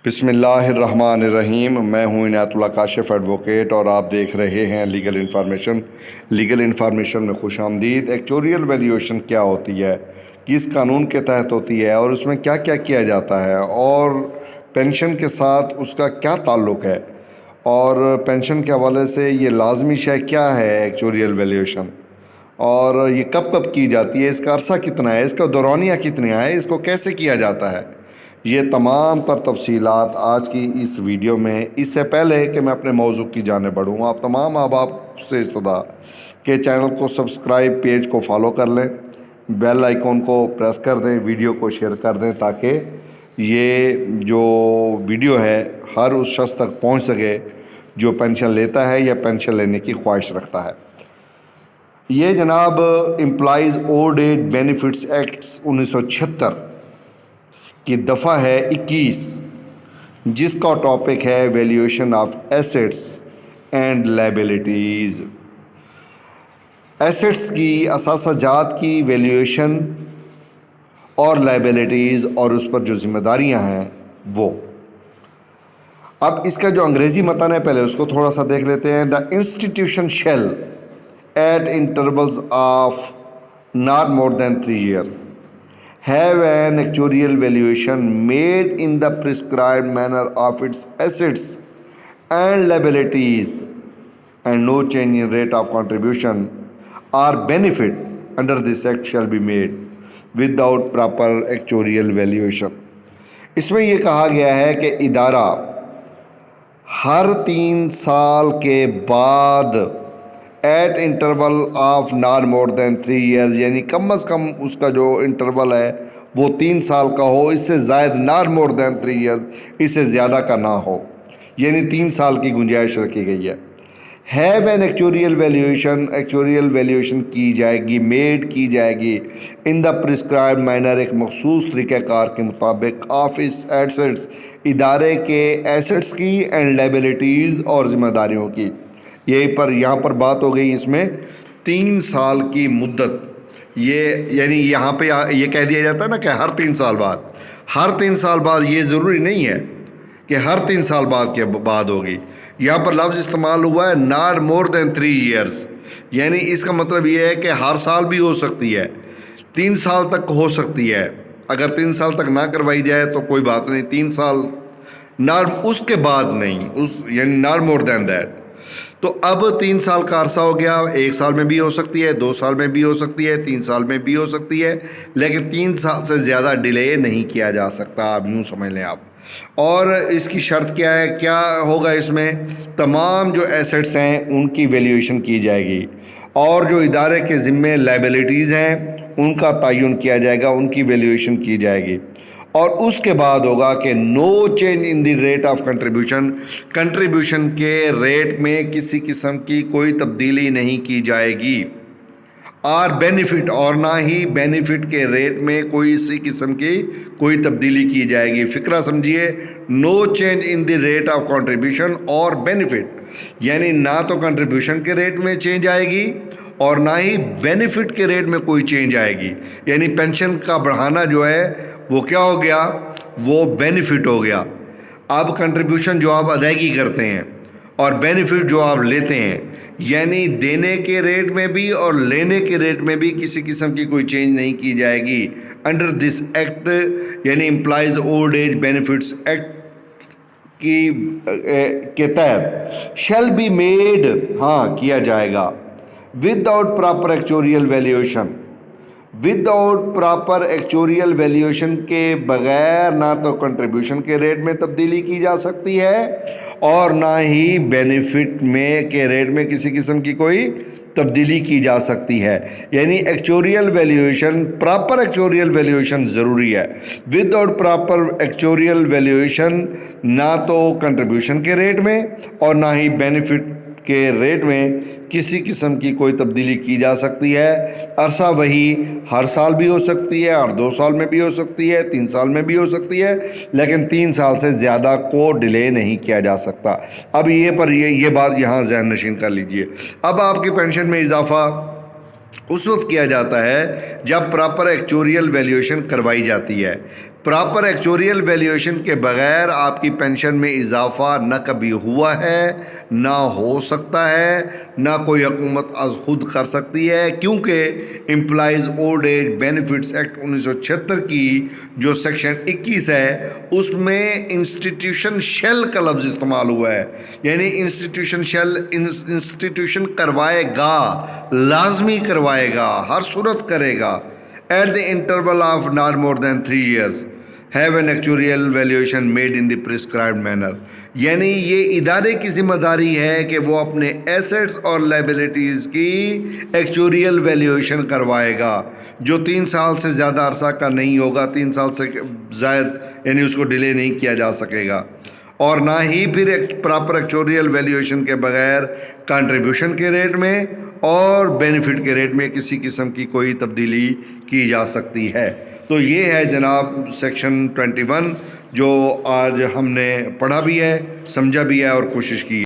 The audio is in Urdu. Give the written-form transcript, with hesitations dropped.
بسم اللہ الرحمن الرحیم۔ میں ہوں عنایت اللہ کاشف ایڈوکیٹ اور آپ دیکھ رہے ہیں لیگل انفارمیشن میں خوش آمدید۔ ایکچوریل ویلیویشن کیا ہوتی ہے، کس قانون کے تحت ہوتی ہے اور اس میں کیا کیا کیا جاتا ہے اور پینشن کے ساتھ اس کا کیا تعلق ہے، اور پینشن کے حوالے سے یہ لازمی شے کیا ہے ایکچوریل ویلیویشن، اور یہ کب کب کی جاتی ہے، اس کا عرصہ کتنا ہے، اس کا دورانیہ کتنا ہے، اس کو کیسے کیا جاتا ہے، یہ تمام تر تفصیلات آج کی اس ویڈیو میں۔ اس سے پہلے کہ میں اپنے موضوع کی جانب بڑھوں، آپ تمام احباب سے استدعا کہ چینل کو سبسکرائب، پیج کو فالو کر لیں، بیل آئیکن کو پریس کر دیں، ویڈیو کو شیئر کر دیں تاکہ یہ جو ویڈیو ہے ہر اس شخص تک پہنچ سکے جو پینشن لیتا ہے یا پینشن لینے کی خواہش رکھتا ہے۔ یہ جناب employees old age benefits acts 1976 کی دفعہ ہے 21، جس کا ٹاپک ہے valuation of assets and liabilities. Assets کی اثاثہ جات کی ویلیویشن اور لائبلٹیز اور اس پر جو ذمہ داریاں ہیں وہ۔ اب اس کا جو انگریزی متن ہے پہلے اس کو تھوڑا سا دیکھ لیتے ہیں۔ The institution shall at intervals of not more than 3 years have an actuarial valuation made in the prescribed manner of its assets and liabilities, and no change in rate of contribution or benefit under this act shall be made without proper actuarial valuation۔ اس میں یہ کہا گیا ہے کہ ادارہ ہر 3 سال کے بعد at interval of not more than 3 years, یعنی کم از کم اس کا جو انٹرول ہے وہ 3 سال کا ہو، اس سے زائد ناٹ مور دین 3 ایئرز، اس سے زیادہ کا نہ ہو، یعنی 3 سال کی گنجائش رکھی گئی ہے۔ ہیو این ایکچوریل ویلیویشن کی جائے گی، میڈ کی جائے گی ان دا پرسکرائبڈ مینر، ایک مخصوص طریقہ کار کے مطابق، آف اس ایسٹس، ادارے کے ایسٹس کی، اینڈ لائبلٹیز اور ذمہ داریوں کی۔ یہاں پر بات ہو گئی اس میں 3 سال کی مدت، یہ یعنی یہاں پہ یہ کہہ دیا جاتا ہے نا کہ ہر 3 سال بعد، ہر 3 سال بعد یہ ضروری نہیں ہے کہ ہر 3 سال بعد کے بعد ہوگی۔ یہاں پر لفظ استعمال ہوا ہے ناٹ مور دین 3 ایئرز، یعنی اس کا مطلب یہ ہے کہ ہر سال بھی ہو سکتی ہے، 3 سال تک ہو سکتی ہے۔ اگر 3 سال تک نہ کروائی جائے تو کوئی بات نہیں، 3 سال اس کے بعد نہیں، یعنی ناٹ مور دین دیٹ۔ تو اب 3 سال کا عرصہ ہو گیا، 1 سال میں بھی ہو سکتی ہے، 2 سال میں بھی ہو سکتی ہے، 3 سال میں بھی ہو سکتی ہے، لیکن 3 سال سے زیادہ ڈیلے نہیں کیا جا سکتا، آپ یوں سمجھ لیں آپ۔ اور اس کی شرط کیا ہے، کیا ہوگا اس میں؟ تمام جو ایسٹس ہیں ان کی ویلیویشن کی جائے گی، اور جو ادارے کے ذمے لائبلٹیز ہیں ان کا تعین کیا جائے گا، ان کی ویلیویشن کی جائے گی، اور اس کے بعد ہوگا کہ no change in the rate of contribution کے ریٹ میں کسی قسم کی کوئی تبدیلی نہیں کی جائے گی، اور بینیفٹ، اور نہ ہی بینیفٹ کے ریٹ میں کسی قسم کی کوئی تبدیلی کی جائے گی۔ فقرہ سمجھیے، no change in the rate of contribution اور بینیفٹ، یعنی نہ تو کنٹریبیوشن کے ریٹ میں چینج آئے گی اور نہ ہی بینیفٹ کے ریٹ میں کوئی چینج آئے گی، یعنی پینشن کا بڑھانا جو ہے وہ کیا ہو گیا، وہ بینیفٹ ہو گیا۔ اب کنٹریبیوشن جو آپ ادائیگی کرتے ہیں اور بینیفٹ جو آپ لیتے ہیں، یعنی دینے کے ریٹ میں بھی اور لینے کے ریٹ میں بھی کسی قسم کی کوئی چینج نہیں کی جائے گی۔ انڈر دس ایکٹ، یعنی employees old age benefits act کے تحت، شیل بی میڈ، ہاں کیا جائے گا، without proper actuarial valuation, without proper actuarial valuation کے بغیر نہ تو کنٹریبیوشن کے ریٹ میں تبدیلی کی جا سکتی ہے اور نہ ہی بینیفٹ میں کے ریٹ میں کسی قسم کی کوئی تبدیلی کی جا سکتی ہے، یعنی actuarial valuation, proper actuarial valuation ضروری ہے۔ Without proper actuarial valuation, نہ تو کنٹریبیوشن کے ریٹ میں اور نہ ہی بینیفٹ کے ریٹ میں کسی قسم کی کوئی تبدیلی کی جا سکتی ہے۔ عرصہ وہی ہر سال بھی ہو سکتی ہے، اور 2 سال میں بھی ہو سکتی ہے، 3 سال میں بھی ہو سکتی ہے، لیکن 3 سال سے زیادہ کو ڈیلے نہیں کیا جا سکتا۔ اب یہ بات یہاں ذہن نشین کر لیجئے۔ اب آپ کی پینشن میں اضافہ اس وقت کیا جاتا ہے جب پراپر ایکچوریل ویلیویشن کروائی جاتی ہے۔ پراپر ایکچوریل ویلیویشن کے بغیر آپ کی پینشن میں اضافہ نہ کبھی ہوا ہے، نہ ہو سکتا ہے، نہ کوئی حکومت از خود کر سکتی ہے، کیونکہ employees old age benefits act 1976 کی جو سیکشن 21 ہے اس میں انسٹیٹیوشن شیل کا لفظ استعمال ہوا ہے، یعنی انسٹیٹیوشن کروائے گا، لازمی کروائے گا، ہر صورت کرے گا. At the interval of not more than 3 years, have an actuarial valuation made in the prescribed manner. یعنی یہ ادارے کی ذمہ داری ہے کہ وہ اپنے ایسٹس اور لائبلٹیز کی ایکچوریل ویلیویشن کروائے گا، جو 3 سال سے زیادہ عرصہ کا نہیں ہوگا، 3 سال سے زائد یعنی اس کو ڈیلے نہیں کیا جا سکے گا، اور نہ ہی پھر ایک پراپر ایکچوریل ویلیویشن کے بغیر کنٹریبیوشن کے ریٹ میں اور بینیفٹ کے ریٹ میں کسی قسم کی کوئی تبدیلی کی جا سکتی ہے. تو یہ ہے جناب سیکشن 21 جو آج ہم نے پڑھا بھی ہے، سمجھا بھی ہے اور کوشش کی.